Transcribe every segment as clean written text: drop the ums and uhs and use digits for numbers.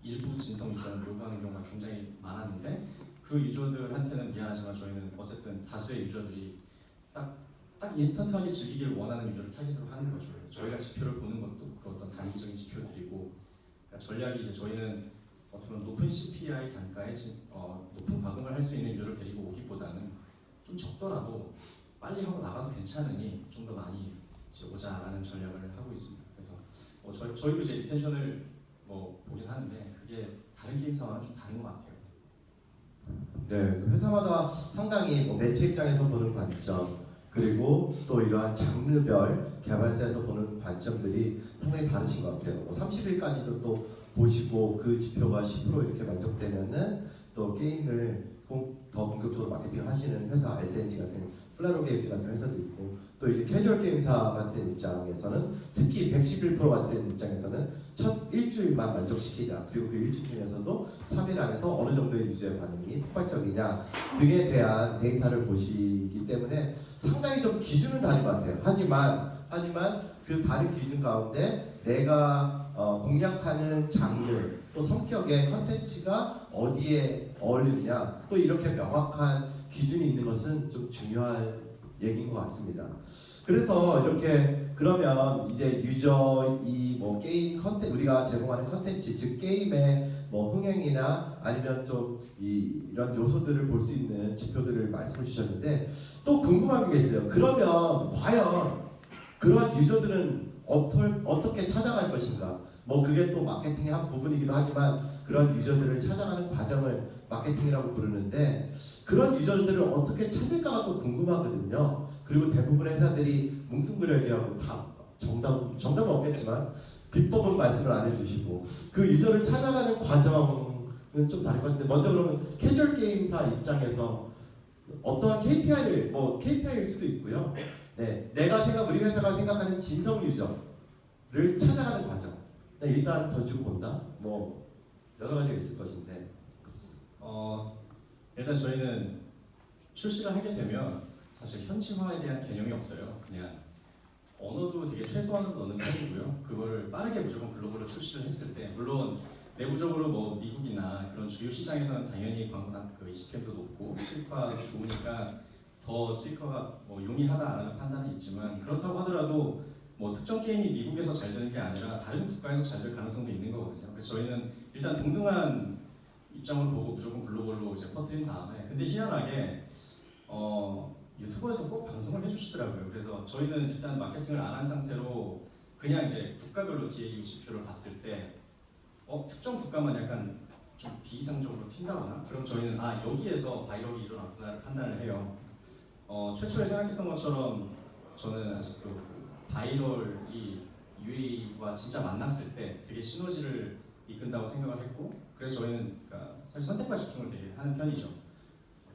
일부 진성 유저는 요구하는 경우가 굉장히 많았는데 그 유저들한테는 미안하지만 저희는 어쨌든 다수의 유저들이 딱 인스턴트하게 즐기길 원하는 유저를 타깃으로 하는 거죠. 그래서 저희가 지표를 보는 것도 그 어떤 단기적인 지표들이고, 그러니까 전략이 이제 저희는 어떻게 보면 높은 CPI 단가에 높은 과금을 할 수 있는 유저를 데리고 오기보다는 좀 적더라도 빨리 하고 나가도 괜찮으니 좀 더 많이 이제 오자라는 전략을 하고 있습니다. 그래서 저희도 이제 리텐션을 보긴 하는데 그게 다른 게임사와는 좀 다른 것 같아요. 네, 그 회사마다 상당히 매체 입장에서 보는 관점, 그리고 또 이러한 장르별 개발사에서 보는 관점들이 상당히 다르신 것 같아요. 30일까지도 또 보시고 그 지표가 10% 이렇게 만족되면은 또 게임을 더 본격적으로 마케팅을 하시는 회사, SNG 같은 플라로 게임즈 같은 회사도 있고, 또 이제 캐주얼 게임사 같은 입장에서는 특히 111% 같은 입장에서는 첫 일주일만 만족시키자, 그리고 그 일주일 중에서도 3일 안에서 어느 정도의 유저의 반응이 폭발적이냐 등에 대한 데이터를 보시기 때문에 상당히 좀 기준은 다른 것 같아요. 하지만 그 다른 기준 가운데 내가 공략하는 장르 또 성격의 컨텐츠가 어디에 어울리느냐, 또 이렇게 명확한 기준이 있는 것은 좀 중요한 얘기인 것 같습니다. 그래서 이렇게 그러면 이제 유저 이 게임 컨텐츠, 우리가 제공하는 컨텐츠, 즉 게임의 흥행이나 아니면 좀 이런 요소들을 볼 수 있는 지표들을 말씀해 주셨는데, 또 궁금한 게 있어요. 그러면 과연 그런 유저들은 어떻게 찾아갈 것인가? 그게 또 마케팅의 한 부분이기도 하지만 그런 유저들을 찾아가는 과정을 마케팅이라고 부르는데, 그런 유저들을 어떻게 찾을까가 또 궁금하거든요. 그리고 대부분의 회사들이 뭉뚱그려 얘기하고 다 정답은 없겠지만 비법은 말씀을 안 해주시고, 그 유저를 찾아가는 과정은 좀 다를 것 같은데, 먼저 그러면 캐주얼 게임사 입장에서 어떠한 KPI일 수도 있고요. 네, 우리 회사가 생각하는 진성 유저를 찾아가는 과정. 네, 일단 던지고 본다. 여러 가지가 있을 것인데. 일단 저희는 출시를 하게 되면 사실 현지화에 대한 개념이 없어요. 그냥 언어도 되게 최소한으로 넣는 편이고요. 그걸 빠르게 무조건 글로벌로 출시를 했을 때, 물론 내부적으로 미국이나 그런 주요 시장에서는 당연히 광고 그 ECPM도 높고 수익화도 좋으니까 더 수익화가 용이하다라는 판단은 있지만, 그렇다고 하더라도 특정 게임이 미국에서 잘 되는 게 아니라 다른 국가에서 잘 될 가능성도 있는 거거든요. 그래서 저희는 일단 동등한 입장을 보고 무조건 글로벌로 이제 퍼뜨린 다음에, 근데 희한하게 유튜버에서 꼭 방송을 해주시더라고요. 그래서 저희는 일단 마케팅을 안 한 상태로 그냥 이제 국가별로 DAU 지표를 봤을 때 특정 국가만 약간 좀 비이상적으로 튄다거나, 그럼 저희는 여기에서 바이럴이 일어났구나 판단을 해요. 최초에 생각했던 것처럼 저는 아직도 바이럴이 UA와 진짜 만났을 때 되게 시너지를 이끈다고 생각을 했고, 그래서 저희는 사실 선택과 집중을 되게 하는 편이죠.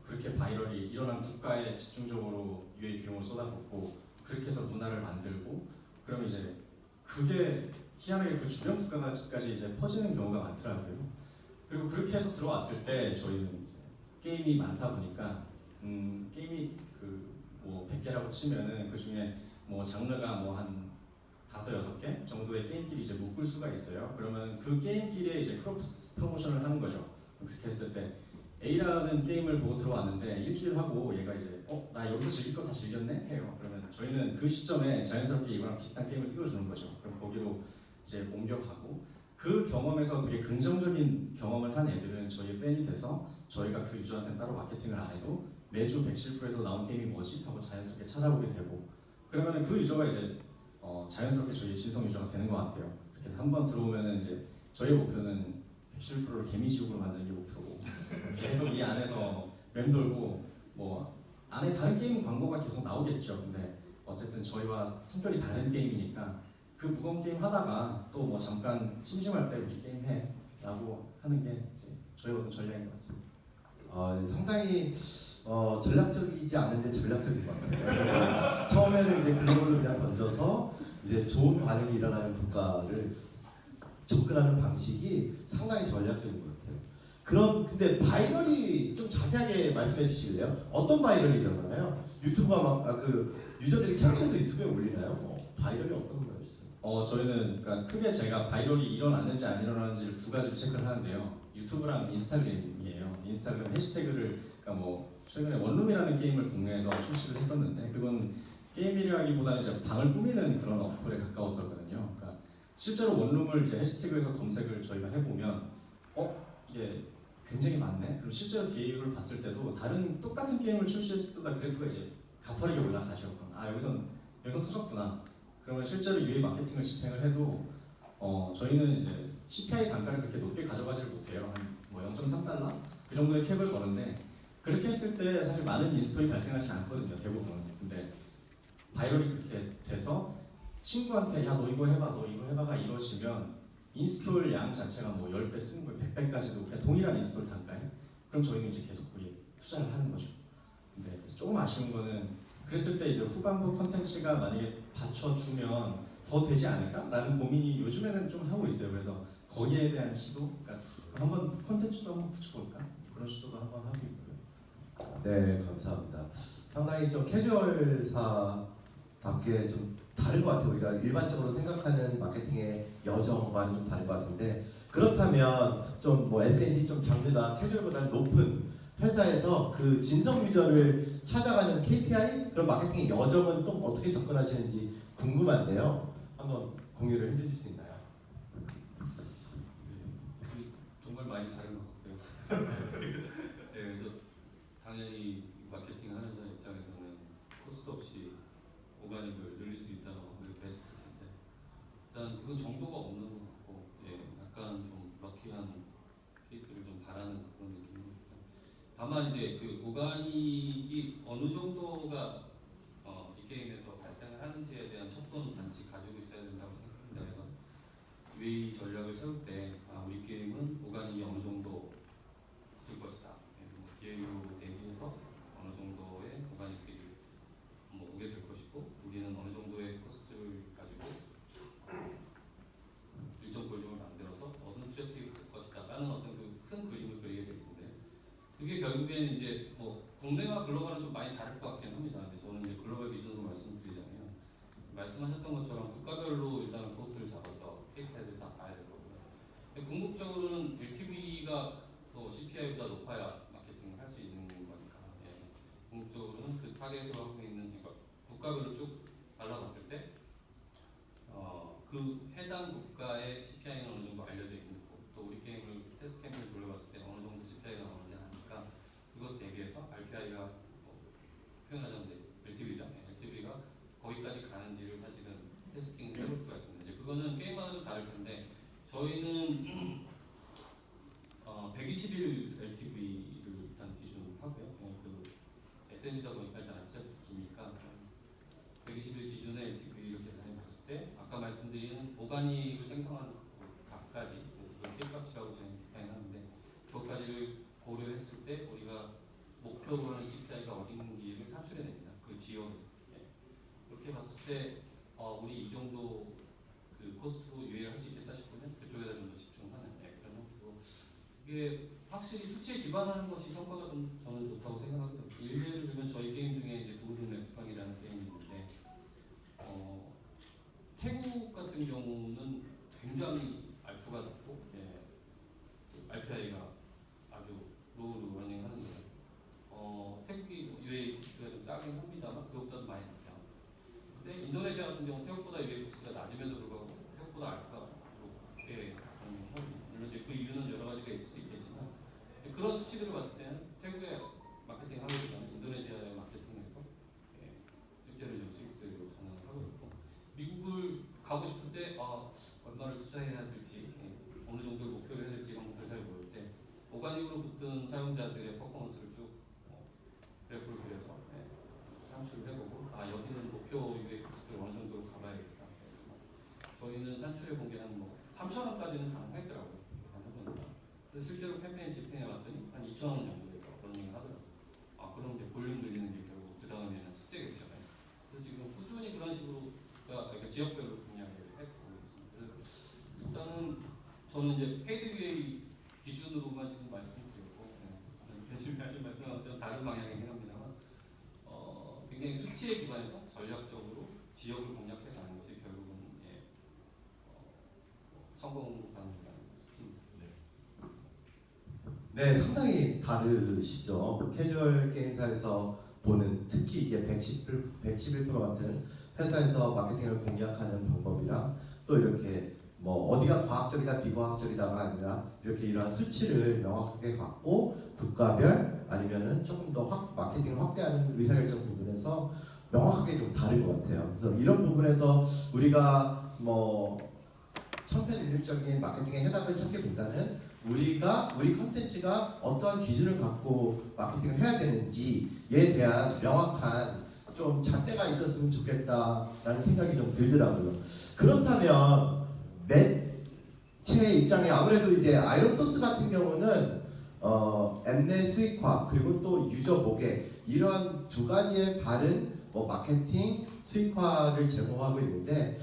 그렇게 바이럴이 일어난 국가에 집중적으로 UA 비용을 쏟아붓고 그렇게 해서 문화를 만들고, 그럼 이제 그게 희한하게 그 주변 국가까지 이제 퍼지는 경우가 많더라고요. 그리고 그렇게 해서 들어왔을 때 저희는 이제 게임이 많다 보니까 게임이 100개라고 치면은 그 중에 장르가 한 5-6개 정도의 게임끼리 이제 묶을 수가 있어요. 그러면 그 게임끼리에 이제 크로스 프로모션을 하는 거죠. 그렇게 했을 때 A라는 게임을 보고 들어왔는데 일주일 하고 얘가 이제 나 여기서 즐길 거 다 즐겼네 해요. 그러면 저희는 그 시점에 자연스럽게 이거랑 비슷한 게임을 띄워주는 거죠. 그럼 거기로 이제 옮겨가고, 그 경험에서 되게 긍정적인 경험을 한 애들은 저희 팬이 돼서 저희가 그 유저한테는 따로 마케팅을 안 해도 매주 107%에서 나온 게임이 뭐지? 하고 자연스럽게 찾아보게 되고, 그러면 그 유저가 이제 자연스럽게 저희 진성 유저가 되는 것 같아요. 그렇게 해서 한번 들어오면은 이제 저희 목표는 111%를 개미지옥으로 만드는 게 목표고, 계속 이 안에서 맴돌고 안에 다른 게임 광고가 계속 나오겠죠. 근데 어쨌든 저희와 성격이 다른 게임이니까 그 무거운 게임 하다가 또 잠깐 심심할 때 우리 게임 해 라고 하는 게 이제 저희 어떤 전략인 것 같습니다. 상당히 전략적이지 않은데 전략적인 것 같아요. 처음에는 이제 글로벌로 그냥 던져서 이제 좋은 반응이 일어나는 국가를 접근하는 방식이 상당히 전략적인 것 같아요. 근데 바이럴이 좀 자세하게 말씀해 주시길래요? 어떤 바이럴이 일어나나요? 유튜브가 유저들이 캡처해서 유튜브에 올리나요? 바이럴이 어떤 거였어요? 저희는 그러니까 크게 제가 바이럴이 일어났는지 안 일어났는지를 두 가지로 체크를 하는데요. 유튜브랑 인스타그램이에요. 인스타그램 해시태그를 그러니까 뭐 최근에 원룸이라는 게임을 국내에서 출시를 했었는데 그건 게임이라기보다는 이제 방을 꾸미는 그런 어플에 가까웠었거든요. 그러니까 실제로 원룸을 이제 해시태그에서 검색을 저희가 해보면 이게 굉장히 많네. 그리고 실제로 DAU를 봤을 때도 다른 똑같은 게임을 출시했을 때보다 그래프가 이제 가파르게 올라가죠. 여기선 터졌구나. 그러면 실제로 UA 마케팅을 집행을 해도 저희는 이제 CPI 단가를 그렇게 높게 가져가지를 못해요. 한뭐 0.3달러 그 정도의 캡을 거는데 그렇게 했을 때 사실 많은 인스톨이 발생하지 않거든요. 대부분. 근데 바이럴이 그렇게 돼서 친구한테 야 너 이거 해봐 너 이거 해봐가 이러시면 인스톨 양 자체가 뭐 10배, 20배, 100배까지도 그냥 동일한 인스톨 단가에 그럼 저희는 이제 계속 거기에 투자를 하는 거죠. 근데 조금 아쉬운 거는 그랬을 때 이제 후반부 컨텐츠가 만약에 받쳐주면 더 되지 않을까라는 고민이 요즘에는 좀 하고 있어요. 그래서 거기에 대한 시도, 그러니까 한번 컨텐츠도 한번 붙여볼까 그런 시도도 한번 하고 있고요. 네, 감사합니다. 상당히 좀 캐주얼사답게 좀 다른 것 같아요. 우리가 일반적으로 생각하는 마케팅의 여정과는 좀 다른 것 같은데 그렇다면 좀 뭐 S&D 좀 장르가 캐주얼보다는 높은 회사에서 그 진성 유저를 찾아가는 KPI 그런 마케팅의 여정은 또 어떻게 접근하시는지 궁금한데요. 한번 공유를 해주실 수 있나요? 정말 많이 다른 것 같고요. 네, 그래서 당연히 마케팅 하는 사람 입장에서는 코스트 없이 오가닉을 늘릴 수 있다는 건 베스트 텐데 일단 그건 정보가 없는 것 같고 약간 좀 럭키한 케이스를 좀 바라는 그런 느낌입니다. 다만 이제 그 오가닉이 어느 정도가 이 게임에서 발생을 하는지에 대한 척도는 반드시 가지고 있어야 된다고 생각합니다. 그래서 UA 전략을 세울 때 우리 게임은 오가닉이 어느 정도 붙을 것이다. DAU 대비해서 어느 정도의 오가닉들이 오게 될 것이고 우리는 어느 정도의 코스트를 가지고 일정 볼륨을 만들어서 어느 트래픽이 갈 것이다 라는 어떤 그 큰 그림을 그리게 될 텐데 그게 결국에는 이제 뭐 국내와 글로벌은 좀 많이 다를 것 같긴 합니다. 근데 저는 이제 글로벌 기준으로 말씀드리자면 말씀하셨던 것처럼 국가별로 일단 포트를 잡아서 KPI를 다 봐야 될 거고요. 궁극적으로는 LTV가 또 CPI보다 높아야 마케팅을 할 수 있는 거니까 궁극적으로는 그 타겟으로 하고 있는 그러니까 국가별로 쭉 발라봤을 때 그 해당 국가의 CPI는 어느 정도 알려져 있는 거고 또 우리 게임을 테스트 캠프를 돌려봤을 때 어느 정도 CPI가 나오지 않으니까 그것 대비해서 RPI가 표현하자면 LTV죠. LTV가 거기까지 가는지를 사실은 테스팅을 해볼 수가 있습니다. 이제 그거는 게임마다 좀 다를 텐데 저희는 120일 LTV를 일단 기준으로 하고요. 그 SNG다 보니까 일단 앞세부터 기니까 120일 기준의 LTV를 계산해 봤을 때 아까 말씀드린 오가닉을 생성하는 각까지 그걸 K값이라고 저희는 디파인하는데 그것까지를 고려했을 때 우리가 목표로 하는 CPI가 어디 있는지를 산출해냅니다. 그 지역에서 그렇게 봤을 때 우리 이 정도 그 코스트 유예를 할 수 있겠다 싶으면 그쪽에다 좀 더 집중하는 그런 형태고 이게 확실히 수치에 기반하는 것이 성과가 좀 저는 좋다고 생각하고요. 예를 들면 저희 게임 중에 이제 도그린 렉스팡이라는 게임이 있는데 태국 같은 경우는 굉장히 알프가 낮고 RPI가 아주 로우로 러닝하는데 태국이 UA 코스트가 좀 싸긴 합니다만 그것보다도 많이 낮죠. 근데 인도네시아 같은 경우는 태국보다 UA 코스트가 낮음에도 불구하고 태국보다 알프가 높게 러닝하거든요. 물론 이제 그 이유는 여러 가지가 있을 수 있겠지만 그런 수치들을 봤을 때는 태국의 마케팅을 하기보다는 인도네시아의 마케팅에서 실제로 좀 수익들을 저는 하고 있고 미국을 가고 싶을 때 얼마를 투자해야 될지 어느 정도를 목표를 해야 될지 이런 것들을 잘 모를 때 오가닉으로 붙은 사용자들의 퍼포먼스를 쭉 그래프를 그려서 산출을 해보고 여기는 목표 유의 코스트를 어느 정도로 가봐야겠다. 저희는 산출해 본 게 한 3,000원까지는 가능하더라고요. 계산해보니까. 근데 실제로 캠페인 집행해 봤더니 한 2,000원 정도에서 러닝을 하더라고요. 그럼 이제 볼륨 늘리는 게 결국 그 다음에는 숙제겠잖아요. 그래서 지금 꾸준히 그런 식으로 그러니까 지역별로 공략을 해보고 있습니다. 그래서 일단은 저는 이제 페이드 UA 기준으로만 지금 말씀드렸고 변심이 하신 말씀은 좀 다른 방향이긴 합니다만 굉장히 수치에 기반해서 전략적으로 지역을 공략해 가는 것이 결국은 성공 가능합니다. 네, 상당히 다르시죠. 캐주얼 게임사에서 보는 특히 이게 111% 같은 회사에서 마케팅을 공략하는 방법이랑 또 이렇게 뭐 어디가 과학적이다 비과학적이다가 아니라 이렇게 이러한 수치를 명확하게 갖고 국가별 아니면은 조금 더 마케팅을 확대하는 의사결정 부분에서 명확하게 좀 다른 것 같아요. 그래서 이런 부분에서 우리가 뭐 천편일률적인 마케팅의 해답을 찾기보다는 우리 컨텐츠가 어떠한 기준을 갖고 마케팅을 해야 되는지에 대한 명확한 좀 잣대가 있었으면 좋겠다라는 생각이 좀 들더라고요. 그렇다면 매체 입장에 아무래도 이제 아이론 소스 같은 경우는 엠넷 수익화 그리고 또 유저 보게 이러한 두 가지의 다른 뭐 마케팅 수익화를 제공하고 있는데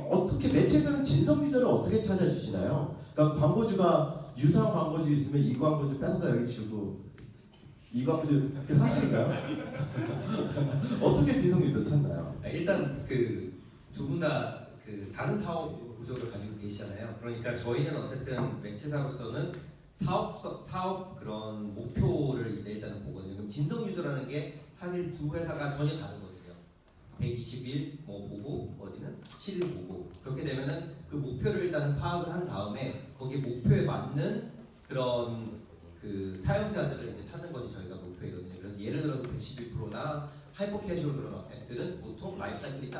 어떻게 매체에서는 진성 유저를 어떻게 찾아주시나요? 그러니까 광고주가 유사한 광고주 있으면 이 광고주 뺏어서 여기 주고 이 광고주 그게 사실인가요? 어떻게 진성 유저 찾나요? 일단 그 두 분 다 그 다른 사업 구조를 가지고 계시잖아요. 그러니까 저희는 어쨌든 매체사로서는 사업 그런 목표를 이제 일단은 보거든요. 그럼 진성 유저라는 게 사실 두 회사가 전혀 다르거든요. 120일 뭐 보고 어디는 7일 보고 그렇게 되면은 그 목표를 일단은 파악을 한 다음에 거기 목표에 맞는 그런 그 사용자들을 이제 찾는 것이 저희가 목표이거든요. 그래서 예를 들어서 111%나 하이퍼 캐주얼 그런 앱들은 보통 라이프 사이클이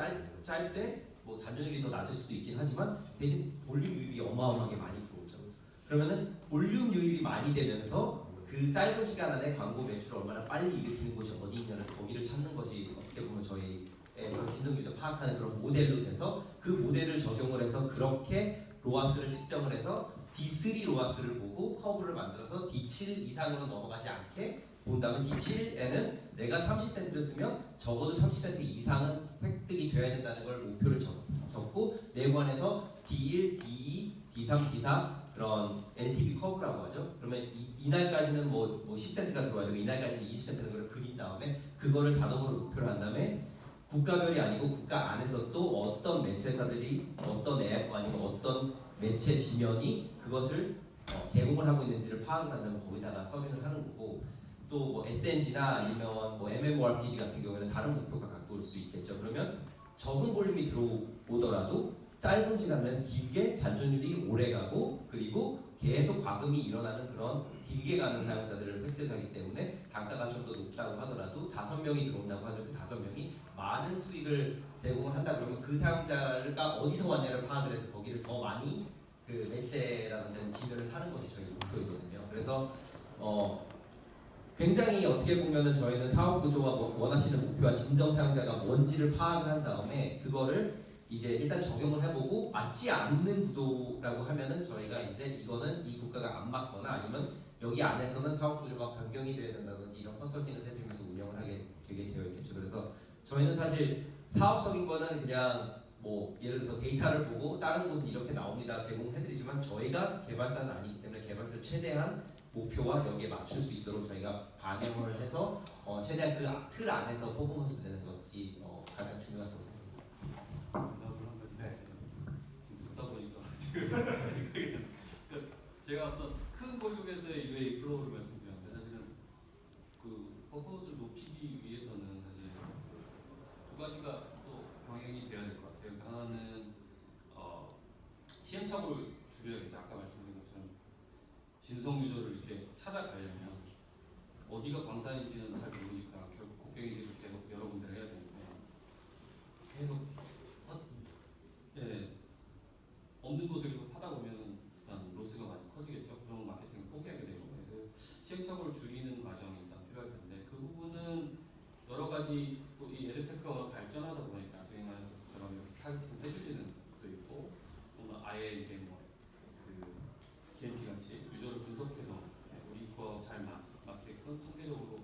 짧때 뭐 잔존율이 더 낮을 수도 있긴 하지만 대신 볼륨 유입이 어마어마하게 많이 들어오죠. 그러면은 볼륨 유입이 많이 되면서 그 짧은 시간 안에 광고 매출을 얼마나 빨리 일으키는 곳이 어디 있냐는 거기를 찾는 것이 어떻게 보면 저희 진성 유저 파악하는 그런 모델로 돼서 그 모델을 적용을 해서 그렇게 로아스를 측정을 해서 D3 로아스를 보고 커브를 만들어서 D7 이상으로 넘어가지 않게 본 다음에 D7에는 내가 30센트를 쓰면 적어도 30센트 이상은 획득이 되어야 된다는 걸 목표를 적고 내관에서 D1, D2, D3, D4 그런 LTV 커브라고 하죠. 그러면 이날까지는 뭐 10센트가 들어와야 되고 이날까지는 20센트는 걸 그린 다음에 그거를 자동으로 목표를 한 다음에 국가별이 아니고 국가 안에서 또 어떤 매체사들이 어떤 앱 아니면 어떤 매체 지면이 그것을 제공을 하고 있는지를 파악을 한다면 거기다가 서빙을 하는 거고 또 뭐 SNG나 아니면 뭐 MMORPG 같은 경우에는 다른 목표가 갖고 올 수 있겠죠. 그러면 적은 볼륨이 들어오더라도 짧은 시간은 길게 잔존율이 오래 가고 그리고 계속 과금이 일어나는 그런 길게 가는 사용자들을 획득하기 때문에 단가가 좀 더 높다고 하더라도 5명이 들어온다고 하죠. 그 5명이 많은 수익을 제공을 한다 그러면 그 사용자가 어디서 왔냐를 파악을 해서 거기를 더 많이 그 매체라든지 지면을 사는 것이 저희 목표이거든요. 그래서 굉장히 어떻게 보면은 저희는 사업 구조와 원하시는 목표와 진정 사용자가 뭔지를 파악을 한 다음에 그거를 이제 일단 적용을 해보고 맞지 않는 구도라고 하면은 저희가 이제 이거는 이 국가가 안 맞거나 아니면 여기 안에서는 사업 구조가 변경이 되어야 된다든지 이런 컨설팅을 해드리면서 운영을 하게 되게 되어 있겠죠. 그래서 저희는 사실 사업적인 거는 그냥 뭐 예를 들어서 데이터를 보고 다른 곳은 이렇게 나옵니다 제공해드리지만 저희가 개발사는 아니기 때문에 개발사를 최대한 목표와 여기에 맞출 수 있도록 저희가 반영을 해서 최대한 그 틀 안에서 퍼포먼스를 내는 것이 가장 중요하다고 생각합니다. 네. 듣다 보니까 지금 제가 어떤 큰 볼륨에서의 UA 플로우를 말씀드렸는데 사실은 그 퍼포먼스를 높이기 위해서는 사실 두 가지가 또 병행이 되어야 될 것 같아요. 하나는 시행착오를 줄여야겠죠. 아까 말씀드린 것처럼 진성 유저를 이렇게 찾아가려면 어디가 광산인지는 잘 모르니까 결국 곡괭이질을 계속 여러 군데를 해야 되는데 계속 없는 곳을 계속 하다 보면 일단 로스가 많이 커지겠죠. 그런 마케팅을 포기하게 되고 그래서 시행착오를 줄이는 과정이 일단 필요할 텐데 그 부분은 여러 가지 또 이 에드테크가 발전하다 보니까 저희 말씀처럼 이렇게 타겟팅 해주시는 것도 있고 또는 아예 이제 뭐 그 GMP 같이 유저를 분석해서 우리 거 잘 맞게끔 통계적으로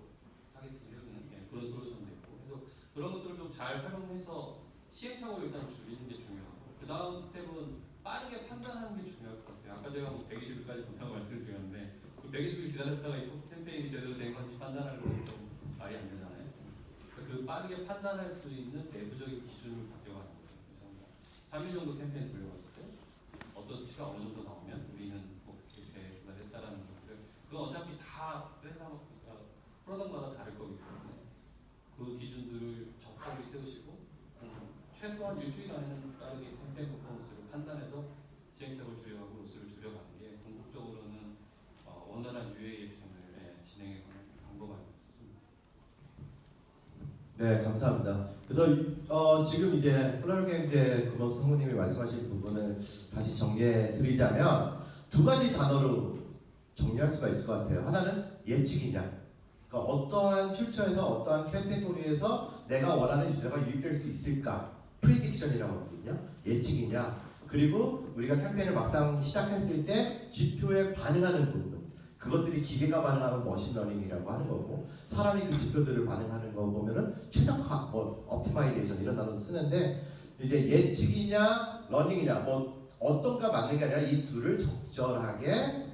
타겟팅을 해주는 그런 솔루션도 있고 그래서 그런 것들을 좀 잘 활용해서 시행착오를 일단 줄이는 게 중요하고 그 다음 스텝은 빠르게 판단하는 게 중요할 것 같아요. 아까 제가 뭐 120일까지 못하고 말씀드렸는데 그 120일 기다렸다가 이 캠페인이 제대로 된 건지 판단하려면 좀 말이 안 되잖아요. 그 빠르게 판단할 수 있는 내부적인 기준을 가져가는 거죠. 그래서 3일 정도 캠페인 돌려봤을 때 어떤 수치가 어느 정도 나오면 우리는 뭐 이렇게 구매했다라는 것들 그건 어차피 다 회사 프로덕트마다 다를 거기 때문에 그 기준들을 적절히 세우시고 최소한 일주일 안에는 빠르게 캠페인 퍼포먼스를 판단해서 시행착오를 줄여가고 로스를 줄여가는 게 궁극적으로는 원활한 UA 액션을 진행해 가는 방법 아닐까 싶습니다. 네, 감사합니다. 그래서 지금 이제 폴라로 게임즈의 금호수 성우님이 말씀하신 부분을 다시 정리해 드리자면 두 가지 단어로 정리할 수가 있을 것 같아요. 하나는 예측이냐. 그러니까 어떠한 출처에서 어떠한 캐테고리에서 내가 원하는 유저가 유입될 수 있을까? 프리딕션이라고 하거든요. 예측이냐. 그리고 우리가 캠페인을 막상 시작했을 때 지표에 반응하는 부분. 그것들이 기계가 반응하는 머신러닝이라고 하는 거고 사람이 그 지표들을 반응하는 거 보면은 최적화, 뭐 옵티마이제이션 이런 단어 쓰는데 이제 예측이냐 러닝이냐 뭐 어떤가 맞는 게 아니라 이 둘을 적절하게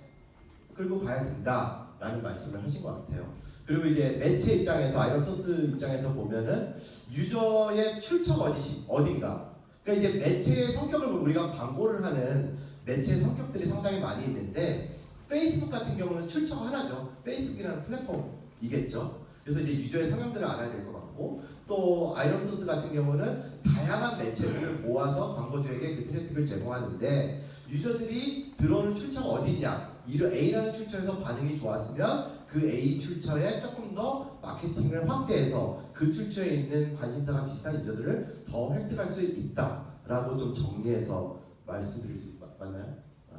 끌고 가야 된다라는 말씀을 하신 것 같아요. 그리고 이제 매체 입장에서 아이론소스 입장에서 보면은 유저의 출처가 어딘가. 그러니까 이제 매체의 성격을 보면 우리가 광고를 하는 매체의 성격들이 상당히 많이 있는데 페이스북 같은 경우는 출처가 하나죠. 페이스북이라는 플랫폼이겠죠. 그래서 이제 유저의 성향들을 알아야 될 것 같고 또 아이론소스 같은 경우는 다양한 매체들을 모아서 광고주에게 그 트래픽을 제공하는데 유저들이 들어오는 출처가 어디냐 A라는 출처에서 반응이 좋았으면 그 A 출처에 조금 더 마케팅을 확대해서 그 출처에 있는 관심사가 비슷한 유저들을 더 획득할 수 있다라고 좀 정리해서 말씀드릴 수 맞나요? 아,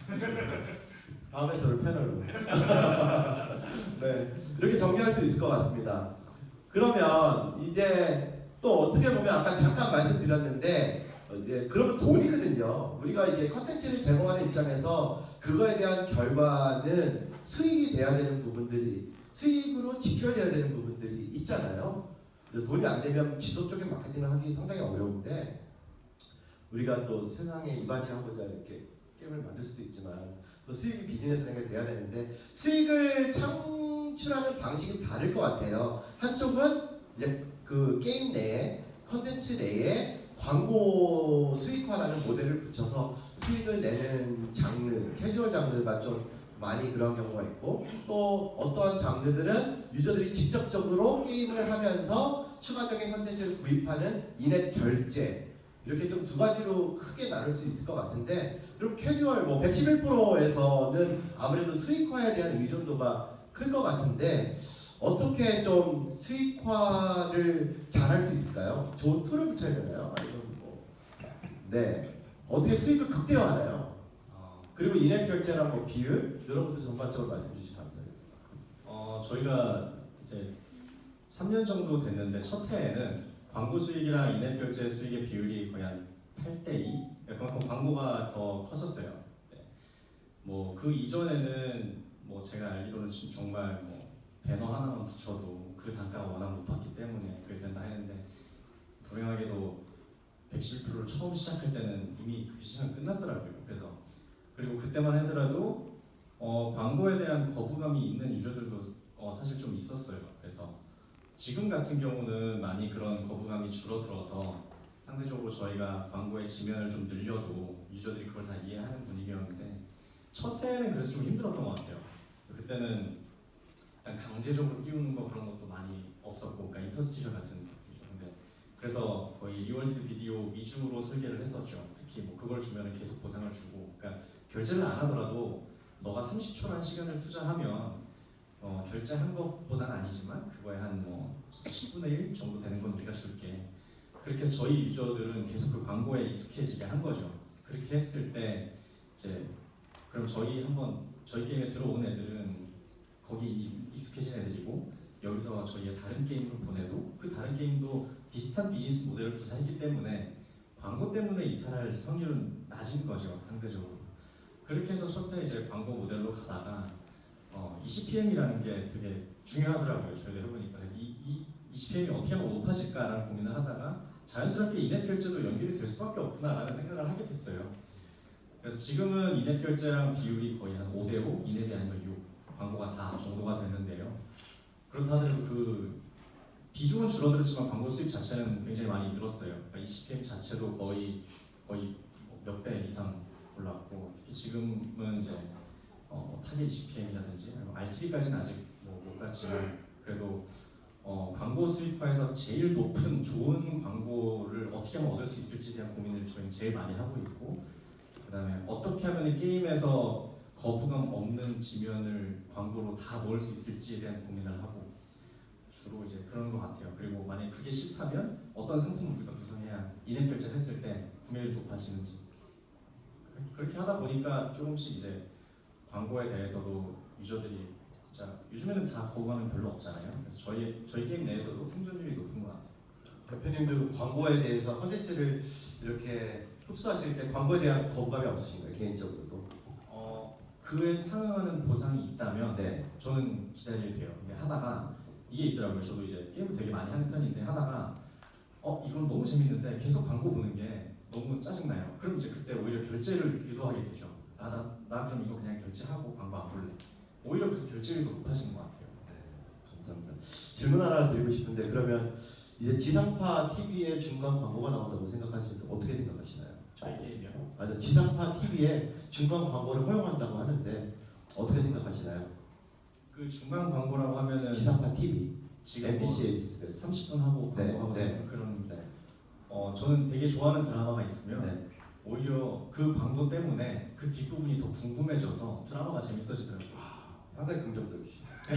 감사합니다. 다음에 저를 패널로 네, 이렇게 정리할 수 있을 것 같습니다. 그러면 이제 또 어떻게 보면 아까 잠깐 말씀드렸는데 이제 그러면 돈이거든요. 우리가 이제 컨텐츠를 제공하는 입장에서 그거에 대한 결과는 수익이 돼야 되는 부분들이 수익으로 지켜져야 되는 부분들이 있잖아요. 돈이 안 되면 지속적인 마케팅을 하기 상당히 어려운데 우리가 또 세상에 이바지하고자 이렇게 게임을 만들 수도 있지만 또 수익이 비즈니스라는 게 돼야 되는데 수익을 창출하는 방식이 다를 것 같아요. 한쪽은 이제 그 게임 내에 컨텐츠 내에 광고 수익화라는 모델을 붙여서 수익을 내는 장르, 캐주얼 장르가 좀 많이 그런 경우가 있고 또 어떠한 장르들은 유저들이 직접적으로 게임을 하면서 추가적인 컨텐츠를 구입하는 인앱 결제 이렇게 좀 두 가지로 크게 나눌 수 있을 것 같은데 그럼 캐주얼 뭐 111%에서는 아무래도 수익화에 대한 의존도가 클 것 같은데 어떻게 좀 수익화를 잘할 수 있을까요? 좋은 툴을 붙여야 되나요? 아니면 뭐 네, 어떻게 수익을 극대화하나요? 그리고 인앱 결제랑 뭐 비율 이런 것들 전반적으로 말씀 주시면 감사하겠습니다. 저희가 이제 3년 정도 됐는데 첫 해에는 광고 수익이랑 인앱 결제 수익의 비율이 거의 한 8대2. 그만큼 광고가 더 컸었어요. 네. 뭐 그 이전에는 뭐 제가 알기로는 정말 뭐 배너 하나만 붙여도 그 단가가 워낙 높았기 때문에 그게 된다 했는데 불행하게도 111%를 처음 시작할 때는 이미 그 시간 끝났더라고요. 그래서 그리고 그때만 하더라도 광고에 대한 거부감이 있는 유저들도 사실 좀 있었어요. 그래서 지금 같은 경우는 많이 그런 거부감이 줄어들어서 상대적으로 저희가 광고의 지면을 좀 늘려도 유저들이 그걸 다 이해하는 분위기였는데 첫 해에는 그래서 좀 힘들었던 것 같아요. 그때는 약간 강제적으로 띄우는 거 그런 것도 많이 없었고, 그러니까 인터스티셜 같은 것들이죠. 근데 그래서 거의 리월드 비디오 위주로 설계를 했었죠. 특히 뭐 그걸 주면은 계속 보상을 주고, 그러니까 결제를 안 하더라도 너가 30초란 시간을 투자하면 결제한 것보다는 아니지만 그거에 한 뭐 10분의 1 정도 되는 건 우리가 줄게. 그렇게 해서 저희 유저들은 계속 그 광고에 익숙해지게 한 거죠. 그렇게 했을 때 이제 그럼 저희 게임에 들어온 애들은 거기 익숙해진 애들이고 여기서 저희의 다른 게임으로 보내도 그 다른 게임도 비슷한 비즈니스 모델을 구사했기 때문에 광고 때문에 이탈할 확률은 낮은 거죠, 상대적으로. 그렇게 해서 첫 해 이제 광고 모델로 가다가 이 CPM이라는 게 되게 중요하더라고요. 저희가 해보니까. 그래서 이 CPM이 어떻게 하면 높아질까라는 고민을 하다가 자연스럽게 인앱 결제도 연결이 될 수밖에 없구나라는 생각을 하게 됐어요. 그래서 지금은 인앱 결제랑 비율이 거의 한 5대5, 인앱이 아니면 6, 광고가 4 정도가 됐는데요. 그렇다 하더라도 그 비중은 줄어들었지만 광고 수익 자체는 굉장히 많이 늘었어요. 그러니까 이 CPM 자체도 거의 몇 배 이상 지금은 이제 타겟 GPM이라든지 RTV까지는 아직 못 갔지만 그래도 광고 수익화에서 제일 높은 좋은 광고를 어떻게 하면 얻을 수 있을지에 대한 고민을 저희는 제일 많이 하고 있고, 그다음에 어떻게 하면 게임에서 거부감 없는 지면을 광고로 다 넣을 수 있을지에 대한 고민을 하고 주로 이제 그런 것 같아요. 그리고 만약에 그게 싫다면 어떤 상품을 우리가 구성해야 인앱 결제를 했을 때 구매율이 높아지는지, 그렇게 하다 보니까 조금씩 이제 광고에 대해서도 유저들이 진짜 요즘에는 다 거부감이 별로 없잖아요. 그래서 저희 게임 내에서도 생존율이 높은 것 같아요. 대표님도 광고에 대해서 컨텐츠를 이렇게 흡수하실 때 광고에 대한 거부감이 없으신가요? 개인적으로도? 그에 상응하는 보상이 있다면 네. 저는 기다려야 돼요. 근데 하다가 이게 있더라고요. 저도 이제 게임을 되게 많이 하는 편인데 하다가 이건 너무 재밌는데 계속 광고 보는 게 너무 짜증나요. 그럼 이제 그때 오히려 결제를 유도하게 되죠. 나 그럼 이거 그냥 결제하고 광고 안 볼래. 오히려 그래서 결제율이 더 높아지는 것 같아요. 네, 감사합니다. 질문 하나 드리고 싶은데 그러면 이제 지상파 TV에 중간 광고가 나온다고 생각하시는데 어떻게 생각하시나요? 저희 게임이요. 아니 지상파 TV에 중간 광고를 허용한다고 하는데 어떻게 생각하시나요? 그 중간 광고라고 하면은 지상파 TV, 지금 MBC, ABC 30분 하고 네, 광고하고 네. 그런 네. 저는 되게 좋아하는 드라마가 있으면 네. 오히려 그 광고 때문에 그 뒷부분이 더 궁금해져서 드라마가 재밌어지더라고요. 상당히 긍정적이시죠. 네.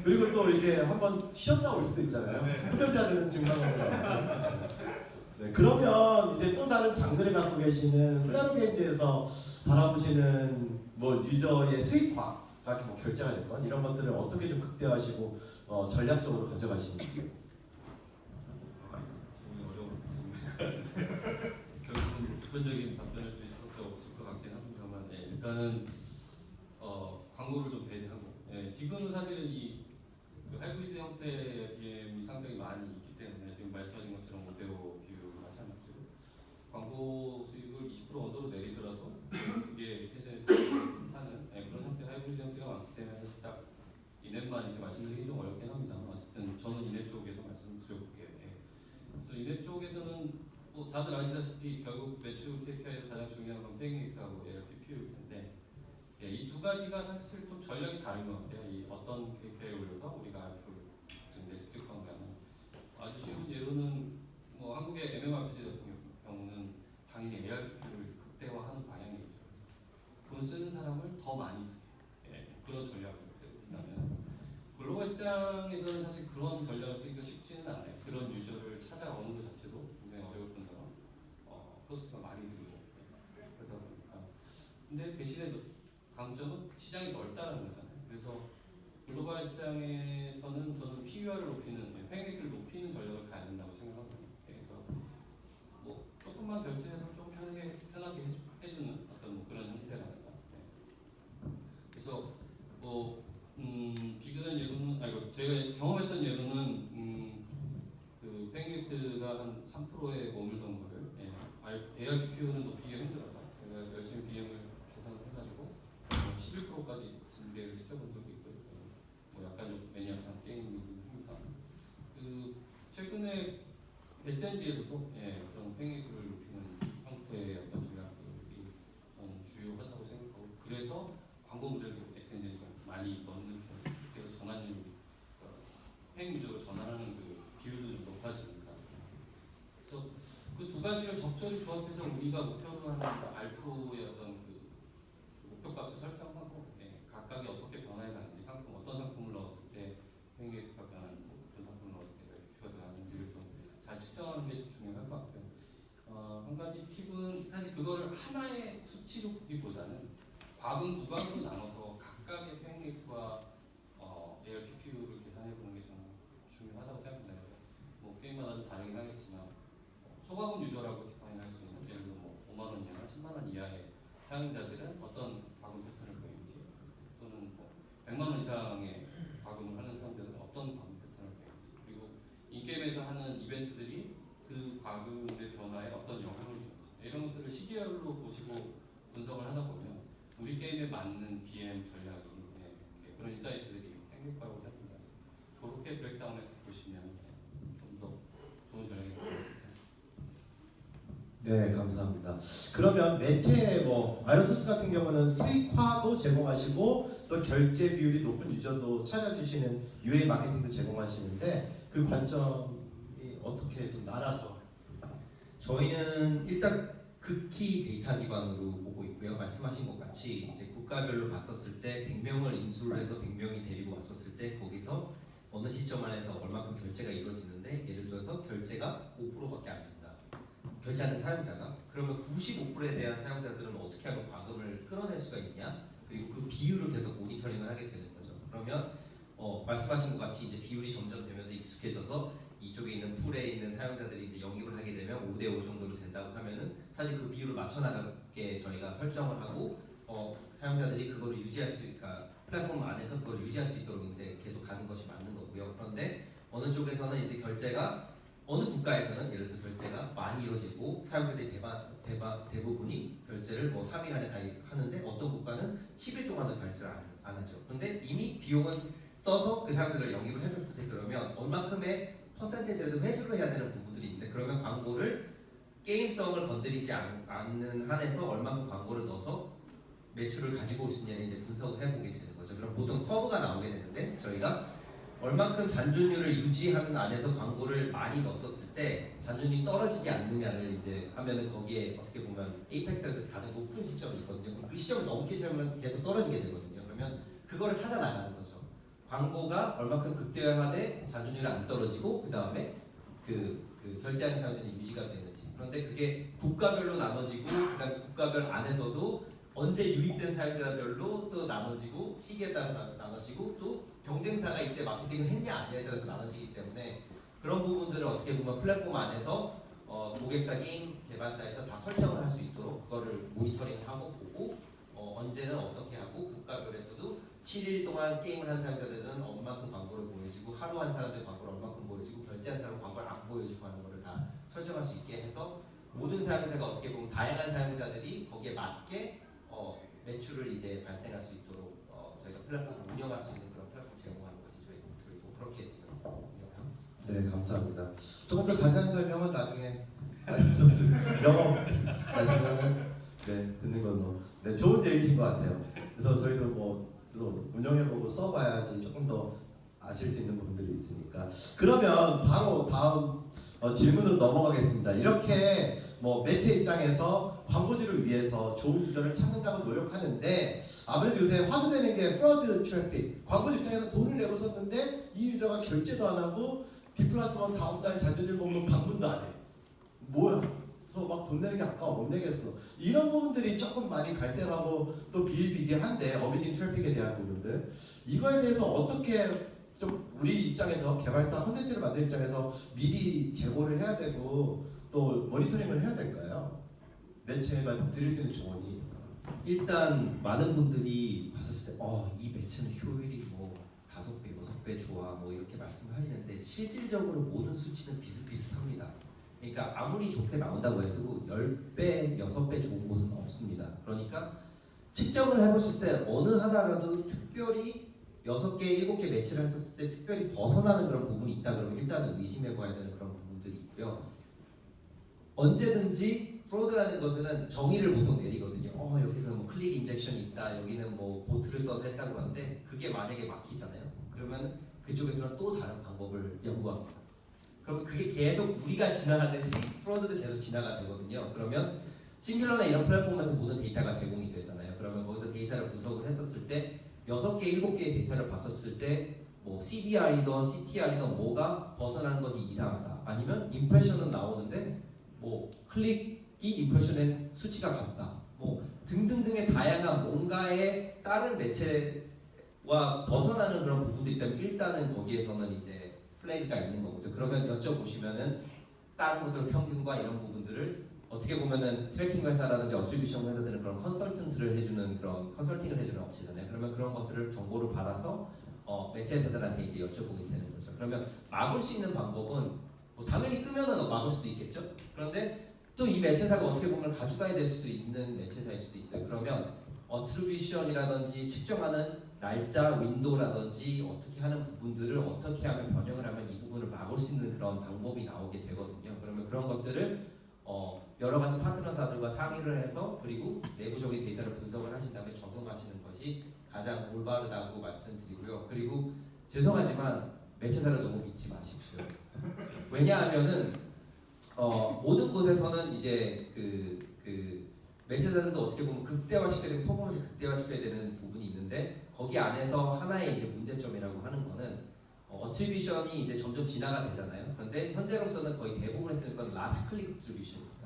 그리고 또 이렇게 한번 쉬었다 올 수도 있잖아요. 흡연자들은 중간 광고. 네, 그러면 이제 또 다른 장르를 갖고 계시는 플라노 게임즈에서 바라보시는 뭐 유저의 수익화가 뭐 결제가 됐건 이런 것들을 어떻게 좀 극대화하시고 전략적으로 가져가시는지. 질문이 어려운 질문인 것 같은데 결국은 보편적인 답변을 드릴 수밖에 없을 것 같긴 합니다만, 일단은 광고를 좀 배제하고, 지금은 사실 그 하이브리드 형태의 BM이 상당히 많이 있기 때문에 지금 말씀하신 것처럼 5대5 비율 마찬가지로 광고 수익을 20% 언더로 내리더라도 그게 리텐션에 하는 그런 형태 하이브리드 형태가 많기 때문에 사실 딱 인앱만 이렇게 말씀드리기 좀 어렵긴 합니다만, 어쨌든 저는 인앱 쪽에서 말씀드려볼게요. 그래서 인앱 쪽에서는 뭐 다들 아시다시피 결국 매출 KPI에서 가장 중요한 건 페이잉레이트하고 PPU일 텐데, 이 두 가지가 사실 좀 전략이 다른 것 같아요. 이 어떤 KPI에 올려서 우리가 알프를 증대시킬 건가는, 아주 쉬운 예로는 뭐 한국의 MMORPG 같은 경우는 당연히 ARP를 극대화하는 방향이겠죠. 돈 쓰는 사람을 더 많이 쓰게, 그런 전략을 세운다면 글로벌 시장에서는 사실 그런 전략을 쓰기가 쉽지는 않아요. 그런 유저를 찾아오는 것 자체도 굉장히 어려울 뿐더러 코스트가 많이 들고 그러다 보니까. 근데 대신에 강점은 시장이 넓다는 거잖아요. 그래서 글로벌 시장에서는 저는 PUR을 높이는, 팽리트를 높이는 전략을 가야 된다고 생각하거든요. 그래서 뭐 조금만 결제해도 좀 편하게 해주는 어떤 그런 형태라든가. 그래서 뭐 비교된 예로는, 제가 경험했던 예로는 그 팽리트가 한 3%에 머물던 거를 ARPPU는 높이기가 힘들어서 제가 열심히 BM을 계산을 해가지고 11%까지 증대를 시켜본 적이 있고요. 뭐 약간 좀 매니악한 게임이긴 합니다. 그 최근에 SNG에서도 그런 팽리트를 높이는 형태의 어떤 전략들이 주요하다고 생각하고, 그래서 광고 모델도 SNG에 좀 많이 넣는 편. 그래서 전환율, 팽 유저로 전환하는 그 비율도 좀 높아지니까. 그래서 그 두 가지를 적절히 조합해서 우리가 목표로 하는 알프의 어떤 그 목표값을 설정하고, 각각이 어떻게 변화해 가는지, 어떤 상품을 넣었을 때 팽리트가 변하는지, 어떤 상품을 넣었을 때 팽리트가 변하는지를 좀 잘 측정하는 게 중요할 것 같고요. 한 가지 팁은 사실 그거를 하나의 수치로 보기보다는 구간으로 나눠서 각각의 팽리트와 ARPPU를 계산해 보는 게 저는 중요하다고 생각합니다. 그래서 뭐 게임마다 좀 다르긴 하겠지만 소과금 유저라고 디파인할 수 있는, 예를 들어 뭐 5만 원 이하, 10만 원 이하의 사용자들은 어떤 과금 패턴을 보이는지, 또는 뭐 100만 원 이상의 과금을 하는 사람들은 어떤 과금 패턴을 보이는지, 그리고 인게임에서 하는 이벤트들이 그 과금의 변화에 어떤 영향을 주는지, 이런 것들을 시계열로 보시고 분석을 하다 보면 우리 게임에 맞는 BM 전략이, 그런 인사이트들이 생길 거라고 생각합니다. 그렇게 브레이크다운해서 보시면 좀 더 좋은 전략이 될 것 같아요. 네, 감사합니다. 그러면 매체 뭐 마이너소스 같은 경우는 수익화도 제공하시고 또 결제 비율이 높은 유저도 찾아주시는 UA 마케팅도 제공하시는데 그 관점이 어떻게 좀 나눠서 저희는 일단 극히 데이터 기반으로 보고 있고요. 말씀하신 것 같이 이제 국가별로 봤었을 때 100명을 인수를 해서 100명이 데리고 왔었을 때 거기서 어느 시점 안에서 얼마큼 결제가 이루어지는데 예를 들어서 결제가 5%밖에 안 된다. 결제하는 사용자가 그러면 95%에 대한 사용자들은 어떻게 하면 과금을 끌어낼 수가 있냐? 그리고 그 비율을 계속 모니터링을 하게 되는 거죠. 그러면 말씀하신 것 같이 이제 비율이 점점 되면서 익숙해져서 이쪽에 있는 풀에 있는 사용자들이 이제 영입을 하게 되면 5대5 정도로 된다고 하면은 사실 그 비율을 맞춰 나가게 저희가 설정을 하고 사용자들이 그거를 유지할 수 그러니까 플랫폼 안에서 그걸 유지할 수 있도록 이제 계속 가는 것이 맞는 거고요. 그런데 어느 쪽에서는 이제 결제가 어느 국가에서는 예를 들어서 결제가 많이 이루어지고 사용자들이 대부분이 결제를 뭐 3일 안에 다 하는데 어떤 국가는 10일 동안도 결제를 안 하죠. 그런데 이미 비용은 써서 그 사용자를 영입을 했었을 때 그러면 얼마큼의 퍼센테이지라도 회수를 해야 되는 부분들이 있는데 그러면 광고를 게임성을 건드리지 않는 한에서 얼마큼 광고를 넣어서 매출을 가지고 올 수 있냐를 이제 분석을 해보게 되는 거죠. 그럼 보통 커브가 나오게 되는데 저희가 얼만큼 잔존율을 유지하는 안에서 광고를 많이 넣었을 때 잔존율이 떨어지지 않느냐를 이제 하면은 거기에 어떻게 보면 에이펙스에서 가장 높은 시점이 있거든요. 그럼 그 시점을 넘게 되면 계속 떨어지게 되거든요. 그러면 그거를 찾아 나가는 거죠. 광고가 얼만큼 극대화돼 잔존율이 안 떨어지고 그 다음에 그 결제하는 사용자는 유지가 되는지. 그런데 그게 국가별로 나눠지고 그다음에 국가별 안에서도 언제 유입된 사용자별로 또 나눠지고 시기에 따라서 나눠지고 또 경쟁사가 이때 마케팅을 했냐 아니냐에 따라서 나눠지기 때문에 그런 부분들을 어떻게 보면 플랫폼 안에서 고객사 게임 개발사에서 다 설정을 할 수 있도록 그거를 모니터링하고 보고 언제는 어떻게 하고 국가별에서도 7일 동안 게임을 한 사용자들은 얼마큼 광고를 보여주고 하루 한 사람들 광고를 얼마큼 보여주고 결제한 사람 광고를 안 보여주고 하는 거를 다 설정할 수 있게 해서 모든 사용자가 어떻게 보면 다양한 사용자들이 거기에 맞게 매출을 이제 발생할 수 있도록 저희가 플랫폼을 운영할 수 있는 그런 플랫폼 제공하는 것이 저희 목표이고 그렇게 지금 운영하고 있습니다. 네, 감사합니다. 조금 더 자세한 설명은 나중에 마이너소스 영업 하시면은 네, 듣는 걸로. 네, 좋은 얘기신 것 같아요. 그래서 저희도 또 운영해보고 써봐야지 조금 더 아실 수 있는 부분들이 있으니까. 그러면 바로 다음 질문으로 넘어가겠습니다. 이렇게 매체 입장에서 광고주를 위해서 좋은 유저를 찾는다고 노력하는데 아무래도 요새 화두되는 게 프로드 트래픽. 광고주 입장에서 돈을 내고 썼는데 이 유저가 결제도 안 하고 D+1 다음 달 잔존율 보면 방문도 안 해. 뭐야? 그래서 막 돈 내는 게 아까워 못 내겠어. 이런 부분들이 조금 많이 발생하고 또 비일비재한데 어비징 트래픽에 대한 부분들 이거에 대해서 어떻게 좀 우리 입장에서 개발사 콘텐츠를 만드는 입장에서 미리 제고를 해야 되고 또 모니터링을 해야 될까요? 매체가 드릴 수 있는 조언이 일단 많은 분들이 봤었을 때 이 매체는 효율이 뭐 5배, 6배 좋아 뭐 이렇게 말씀을 하시는데 실질적으로 모든 수치는 비슷비슷합니다. 그러니까 아무리 좋게 나온다고 해도 10배, 6배 좋은 곳은 없습니다. 그러니까 측정을 해보셨을 때 어느 하나라도 특별히 6개, 7개 매치를 했었을 때 특별히 벗어나는 그런 부분이 있다 그러면 일단은 의심해봐야 되는 그런 부분들이 있고요. 언제든지 프로드라는 것은 정의를 보통 내리거든요. 여기서 뭐 클릭 인젝션이 있다, 여기는 뭐 보트를 써서 했다고 하는데 그게 만약에 막히잖아요. 그러면 그쪽에서는 또 다른 방법을 연구합니다. 그러면 그게 계속 우리가 지나가듯이 프로드도 계속 지나가 되거든요. 그러면 싱귤러나 이런 플랫폼에서 모든 데이터가 제공이 되잖아요. 그러면 거기서 데이터를 분석을 했었을 때 6개, 7개의 데이터를 봤었을 때 뭐 CBR이든 CTR이든 뭐가 벗어나는 것이 이상하다. 아니면 임프레션은 나오는데 뭐 클릭이 임프레션의 수치가 같다. 뭐 등등등의 다양한 뭔가의 다른 매체와 벗어나는 그런 부분들이 있다면 일단은 거기에서는 이제 플래그가 있는 거거든요. 그러면 여쭤보시면은 다른 것들 평균과 이런 부분들을 어떻게 보면은 트래킹 회사라든지 어트리뷰션 회사들은 그런 컨설턴트를 해주는 그런 컨설팅을 해주는 업체잖아요. 그러면 그런 것을 정보를 받아서 매체 회사들한테 이제 여쭤보게 되는 거죠. 그러면 막을 수 있는 방법은 뭐 당연히 끄면은 막을 수도 있겠죠. 그런데 또 이 매체사가 어떻게 보면 가져가야 될 수도 있는 매체사일 수도 있어요. 그러면 어트리뷰션이라든지 측정하는 날짜 윈도우라든지 어떻게 하는 부분들을 어떻게 하면 변형을 하면 이 부분을 막을 수 있는 그런 방법이 나오게 되거든요. 그러면 그런 것들을 여러 가지 파트너사들과 상의를 해서 그리고 내부적인 데이터를 분석을 하신 다음에 적용하시는 것이 가장 올바르다고 말씀드리고요. 그리고 죄송하지만 매체사를 너무 믿지 마십시오. 왜냐하면은 모든 곳에서는 이제 그 매체사들도 어떻게 보면 극대화시켜야 되고 퍼포먼스 극대화시켜야 되는 부분이 있는데 거기 안에서 하나의 이제 문제점이라고 하는 거는 어트리뷰션이 이제 점점 진화가 되잖아요. 그런데 현재로서는 거의 대부분의 쓰는 건 라스트 클릭 어트리뷰션입니다.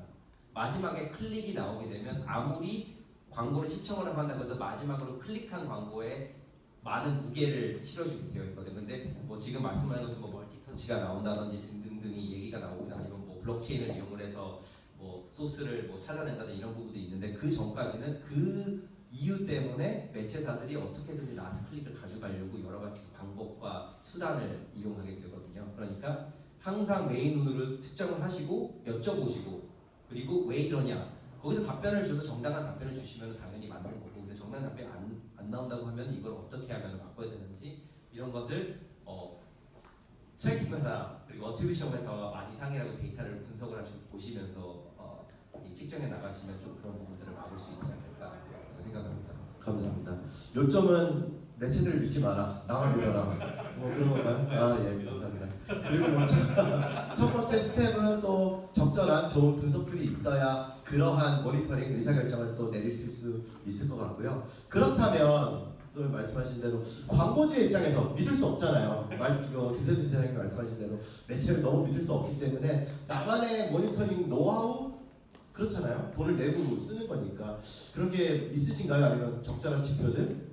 마지막에 클릭이 나오게 되면 아무리 광고를 시청을 한다고 해도 마지막으로 클릭한 광고에 많은 무게를 실어주게 되어 있거든요. 근데 뭐 지금 말씀하신 것처럼 뭐 멀티터치가 나온다든지 등등등이 얘기가 나오거나 아니면 뭐 블록체인을 이용을 해서 뭐 소스를 뭐 찾아낸다든지 이런 부분도 있는데 그 전까지는 그 이유 때문에 매체사들이 어떻게 해서든지 라스트 클릭을 가져가려고 여러 가지 방법과 수단을 이용하게 되거든요. 그러니까 항상 메인 눈으로 측정을 하시고 여쭤보시고 그리고 왜 이러냐 거기서 답변을 줘서 정당한 답변을 주시면 당연히 맞는 거고 근데 정당한 답변이 안 나온다고 하면 이걸 어떻게 하면 바꿔야 되는지 이런 것을 트래킹 회사 그리고 어트리뷰션 회사와 많이 상의하고 데이터를 분석을 하시고 보시면서 이 측정해 나가시면 좀 그런 부분들을 막을 수 있지 않을까 생각합니다. 감사합니다. 요점은 매체들을 믿지 마라. 나만 믿어라. 뭐 그런 건가요? 아 예, 감사합니다. 그리고 뭐 첫 번째 스텝은 또 적절한 좋은 분석들이 있어야 그러한 모니터링 의사결정을 또 내릴 수 있을 것 같고요. 그렇다면 또 말씀하신 대로 광고주의 입장에서 믿을 수 없잖아요. 김세준 시장님 말씀하신 대로 매체를 너무 믿을 수 없기 때문에 나만의 모니터링 노하우 그렇잖아요. 돈을 내고 쓰는 거니까 그런 게 있으신가요? 아니면 적절한 지표들?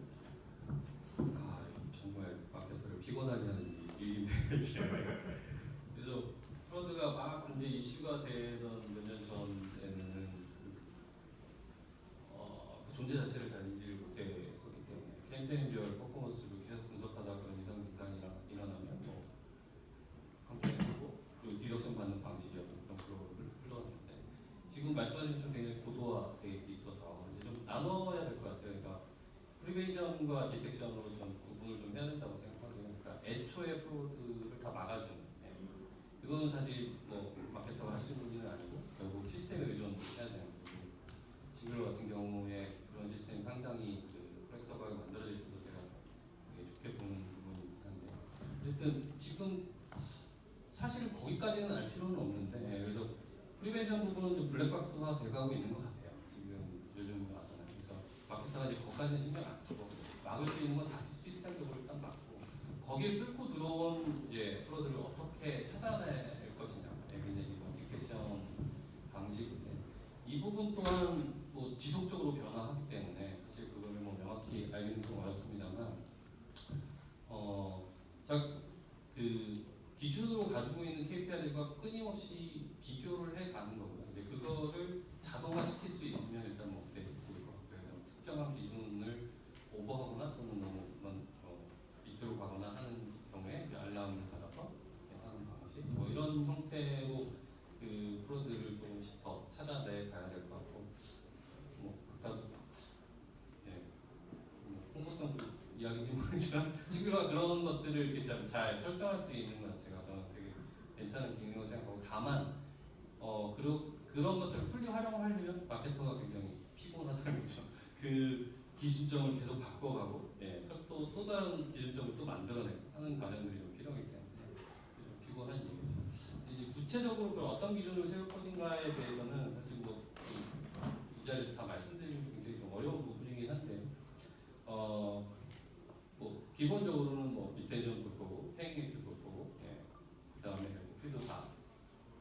정말 마케터를 피곤하게 하는 일인데 그래서 프로드가 막 이제 이슈가 되던 몇 년 전에는 그 존재 자체를 잘 인지를 못했었기 때문에 캠페인별 퍼포먼스를 계속 분석하다 그런 이상 증상이 일어나면 뭐 캠페인을 하고 그리고 디덕션 받는 방식이었던 그런 프로그램을 흘러왔는데 지금 말씀하신 것처럼 굉장히 고도화돼 있어서 이제 좀 나눠야 될 것 같아요. 그러니까 프리벤션과 디텍션으로 좀 구분을 좀 해야 된다고 생각하고요. 그러니까 애초에 프로드를 다 막아주는 그거는 사실 뭐 마케터가 할 수 있는 일은 아니고 결국 시스템에 의존해야 되는 거고 지금 같은 경우에 그런 시스템이 상당히 플렉서블하게 만들어져 있어서 제가 되게 좋게 보는 부분이긴 한데 어쨌든 지금 사실 거기까지는 알 필요는 없는데 그래서 프리벤션 부분은 좀 블랙박스화 돼가고 있는 것 같아요. 지금 요즘 와서는 그래서 마케터가 이제 거기까지는 신경 안 쓰고 막을 수 있는 건 다 시스템적으로 일단 막고 거기를 뚫고 들어온 이제 프로들을 어떻게 찾아낼 것이냐 굉장히 뭐 디텍션 방식인데 이 부분 또한 뭐 지속적으로 변화하기 때문에 사실 그거를 뭐 명확히 알기는 좀 어렵습니다만 그 기준으로 가지고 있는 KPI들과 끊임없이 비교를 해가는 거고요. 근데 그거를 자동화시킬 수 있으면 일단 뭐 베스트일 것 같고요. 특정한 기준을 오버하거나 또는 너무 밑으로 가거나 하는 경우에 알람을 받아서 하는 방식 뭐 이런 형태로 그 프로들을 조금씩 더 찾아내 봐야 될 것 같고 뭐 아까 홍보성도 이야기인지 모르지만 친구가 그런 것들을 이렇게 잘 설정할 수 있는 것 자체가 저는 되게 괜찮은 기능이라고 생각하고 다만 그런 것들을 풀리 활용을 하려면 마케터가 굉장히 피곤하다는 거죠. 그 기준점을 계속 바꿔가고 또 다른 기준점을 또 만들어내고 하는 과정들이 좀 필요하기 때문에 좀 피곤한 얘기죠. 이제 구체적으로 그 어떤 기준을 세울 것인가에 대해서는 사실 뭐 이 자리에서 다 말씀드리는 게 굉장히 좀 어려운 부분이긴 한데 뭐 기본적으로는 뭐 리텐션 볼 거고 페잉리트 볼 거고 그 다음에 필도 다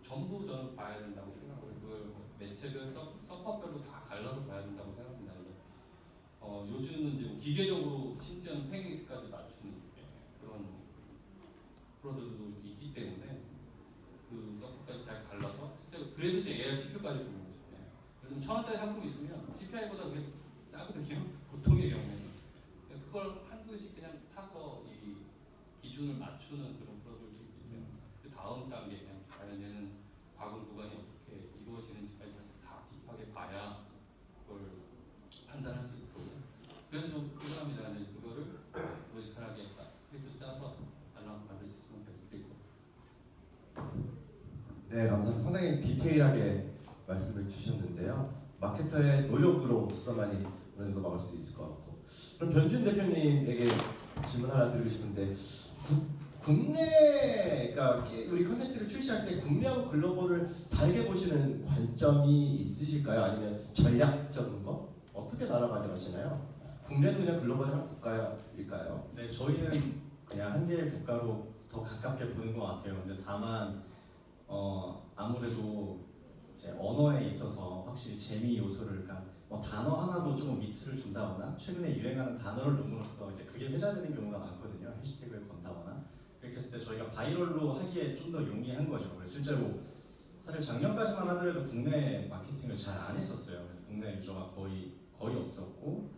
전부 저는 봐야 된다고 생각하고 그걸 뭐 매체별 서퍼별로 다 갈라서 봐야 된다고 생각합니다. 요즘은 이제 기계적으로 심지어는 페잉리트까지 맞추는 그런 프로들도 있기 때문에 그 서퍼까지 잘 갈라서 실제로 그래서 이제 ARTQ까지 보는 거죠. 예를 들면 1,000원짜리 상품이 있으면 CPI보다 그게 싸거든요. 보통의 경우에는. 그걸 한두씩 그냥 사서 이 기준을 맞추는 그런 프로들도 있기 때문에 그 다음 단계 그냥 과연 얘는 과금 구간이 어떻게 이루어지는지까지 사실 다 딥하게 봐야 그걸 판단할 수 있을 거고요. 그래서 좀 필요합니다. 그거를 로지컬하게 스크립트 짜서 알람 만들 수 있으면 베스트이고. 네, 감사합니다. 상당히 디테일하게 말씀을 주셨는데요. 마케터의 노력으로서만이 어느 정도 막을 수 있을 것 같고. 그럼 변준 대표님에게 질문 하나 드리고 싶은데 국내, 그러니까 우리 컨텐츠를 출시할 때 국내하고 글로벌을 다르게 보시는 관점이 있으실까요? 아니면 전략적인 거? 어떻게 나눠 가져가시나요? 국내도 그냥 글로벌의 한 국가일까요? 네, 저희는 그냥 한 개의 국가로 더 가깝게 보는 것 같아요. 근데 다만 아무래도 이제 언어에 있어서 확실히 재미 요소를, 그러니까 뭐 단어 하나도 조금 위트를 준다거나 최근에 유행하는 단어를 넣음으로써 이제 그게 회자되는 경우가 많거든요. 해시태그에 건다거나 이렇게 했을 때 저희가 바이럴로 하기에 좀 더 용이한 거죠. 그래서 실제로 사실 작년까지만 하더라도 국내 마케팅을 잘 안 했었어요. 그래서 국내 유저가 거의 없었고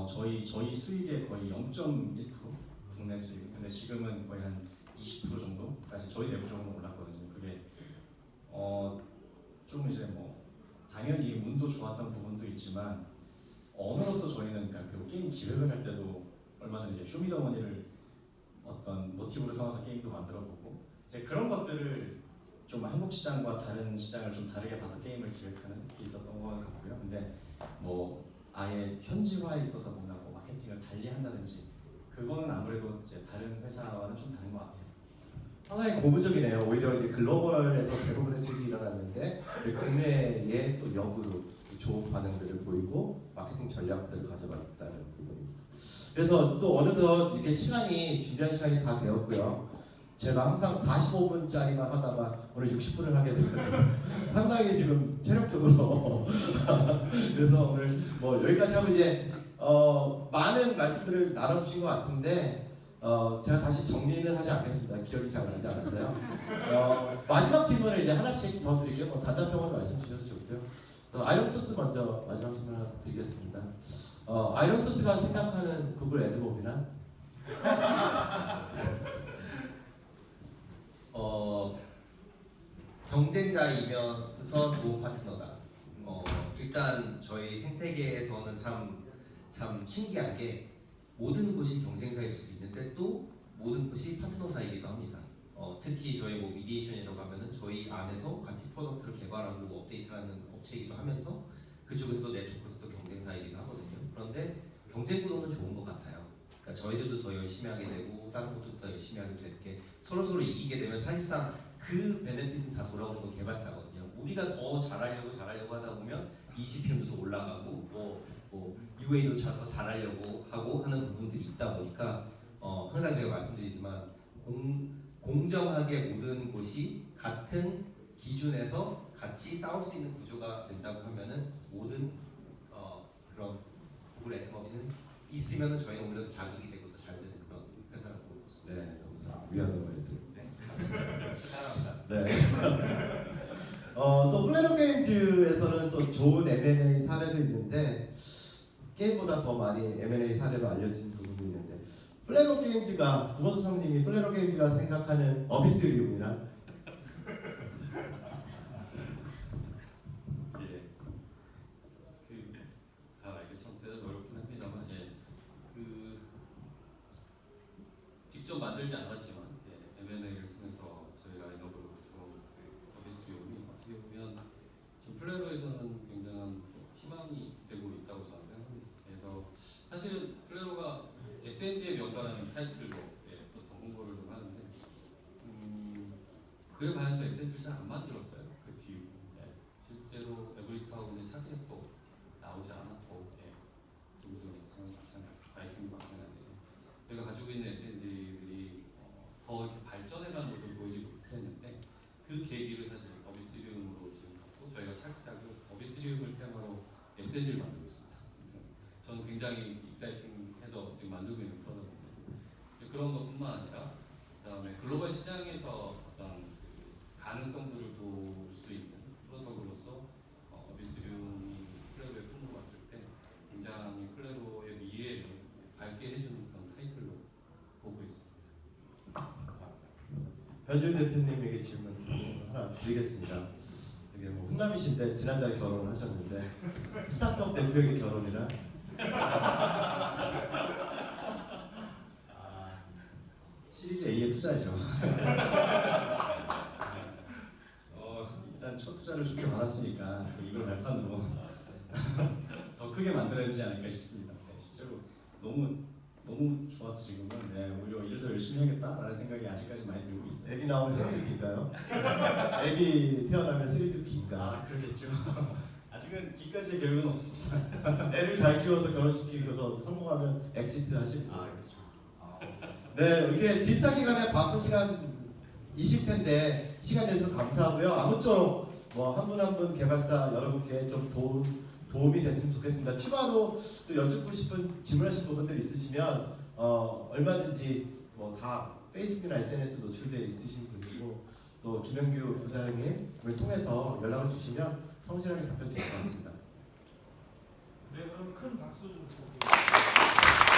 저희 수익의 거의 0.1% 국내 수익. 근데 지금은 거의 한 20% 정도까지 저희 내부적으로 올랐거든요. 그게 좀 이제 뭐 당연히 운도 좋았던 부분도 있지만 언어로서 저희는 그러니까 그리고 게임 기획을 할 때도 얼마 전에 이제 쇼미더머니를 어떤 모티브로 삼아서 게임도 만들어보고 이제 그런 것들을 좀 한국 시장과 다른 시장을 좀 다르게 봐서 게임을 기획하는 게 있었던 것 같고요. 근데 뭐 아예 현지화에 있어서 뭔가 뭐 마케팅을 달리 한다든지 그거는 아무래도 이제 다른 회사와는 좀 다른 것 같아요. 상당히 고무적이네요. 오히려 이제 글로벌에서 대부분의 수익이 일어났는데 국내에 또 역으로 좋은 반응들을 보이고 마케팅 전략들을 가져갔다는 부분입니다. 그래서 또 어느덧 이렇게 시간이 준비한 시간이 다 되었고요. 제가 항상 45분짜리만 하다가 오늘 60분을 하게 돼가지고 상당히 지금 체력적으로 그래서 오늘 뭐 여기까지 하고 이제 많은 말씀들을 나눠주신 것 같은데 제가 다시 정리는 하지 않겠습니다. 기억이 잘 나지 않아서요. 마지막 질문을 이제 하나씩 더 드릴게요. 뭐 단답형으로 말씀 주셔도 좋고요. 아이런 소스 먼저 마지막 질문 하나 드리겠습니다. 아이런 소스가 생각하는 구글 애드몹이란? 경쟁자이면서 좋은 파트너다. 일단 저희 생태계에서는 참 신기한 게 모든 곳이 경쟁사일 수도 있는데 또 모든 곳이 파트너사이기도 합니다. 특히 저희 뭐 미디에이션이라고 하면은 저희 안에서 같이 프로덕트를 개발하고 업데이트하는 업체이기도 하면서 그쪽에서도 네트워크에서도 경쟁사이기도 하거든요. 그런데 경쟁 구도는 좋은 것 같아요. 그러니까 저희들도 더 열심히 하게 되고 다른 곳도 더 열심히 하게 되게 서로 이기게 되면 사실상 그 베네핏은 다 돌아오는 건 개발사거든요. 우리가 더 잘하려고 하다 보면 ECPM도 더 올라가고 뭐 UA도 더 잘하려고 하고 하는 부분들이 있다 보니까 항상 제가 말씀드리지만 공정하게 모든 곳이 같은 기준에서 같이 싸울 수 있는 구조가 된다고 하면은 모든 그런 구글 애드머비는 있으면은 저희는 오히려 더 자극이 되고 더 잘 되는 그런 회사라고 보고 있습니다. 네, 감사합니다. 위안을 말드. 네, 맞습니다. 사랑합니다. 네. 또 플래너 게임즈에서는 또 좋은 M&A 사례도 있는데 게임보다 더 많이 M&A 사례로 알려진 부분이 있는데 플래너 게임즈가 구본수 선생님이 플래너 게임즈가 생각하는 어비스리움이란? 이게 참 대답이 어렵긴 합니다만 직접 만들지 않았지만 M&A를 통해서 저희 라인업으로 들어온 어비스리움이 어떻게 보면 지금 플레로에서는 굉장한 희망이 되고 있다고 저는 생각합니다. 그래서 사실은 플레로가 SNG의 명가라는 타이틀로 보통 홍보를 좀 하는데 그에 반해서 SNG를 잘 안 만들었어요. 그 뒤로 실제로 에브리타운의 차기작도 나오지 않았고 누구도 마찬가지, 바이킹도 마찬가지인데 저희가 가지고 있는 SNG들이 더 이렇게 발전해가는 모습을 보이지 못했는데 그 계기를 사실 어비스리움으로 지금 갖고 저희가 차기작을 어비스리움을 테마로 SNG를 만들고 있습니다. 저는 굉장히 익사이팅해서 지금 만들고 있는 프로덕트인데 그런 것뿐만 아니라 그다음에 글로벌 시장에서 어떤 가능성들을 볼 수 있는 프로덕트로서 어비스리움이 플레로의 품으로 왔을 때 굉장히 플레로의 미래를 밝게 해주는 그런 타이틀로 보고 있습니다. 변준 대표님에게 질문 하나 드리겠습니다. 되게 뭐 훈남이신데 지난달에 결혼을 하셨는데 스타트업 대표에게 결혼이란? 시리즈 A에 투자죠. 일단 첫 투자는 평가를 좋게 받았으니까 또 이걸 발판으로 더 크게 만들어야 되지 않을까 싶습니다. 네, 실제로 너무 좋아서 지금은 오히려 일을 더 열심히 해야겠다라는 생각이 아직까지 많이 들고 있어요. 애기 나오면 시리즈기인가요? 애기 태어나면 시리즈기인가? 아 그러겠죠. 아직은 기까지의 계획은 없습니다. 애를 잘 키워서 결혼시키고서 성공하면 엑시트 하실 아 거예요. 그렇죠. 네, 이렇게 질사 기간에 바쁜 시간이실 텐데 시간 내주셔서 감사하고요. 아무쪼록 뭐 한 분 한 분 개발사 여러분께 좀 도움이 됐으면 좋겠습니다. 추가로 또 여쭙고 싶은 질문하신 부분들 있으시면 얼마든지 뭐 다 페이스북이나 SNS 노출되어 있으신 분이고 또 김영규 부사장님을 통해서 연락을 주시면 성실하게 답변 드릴 것 같습니다. 네, 그럼 큰 박수 좀 부탁드립니다.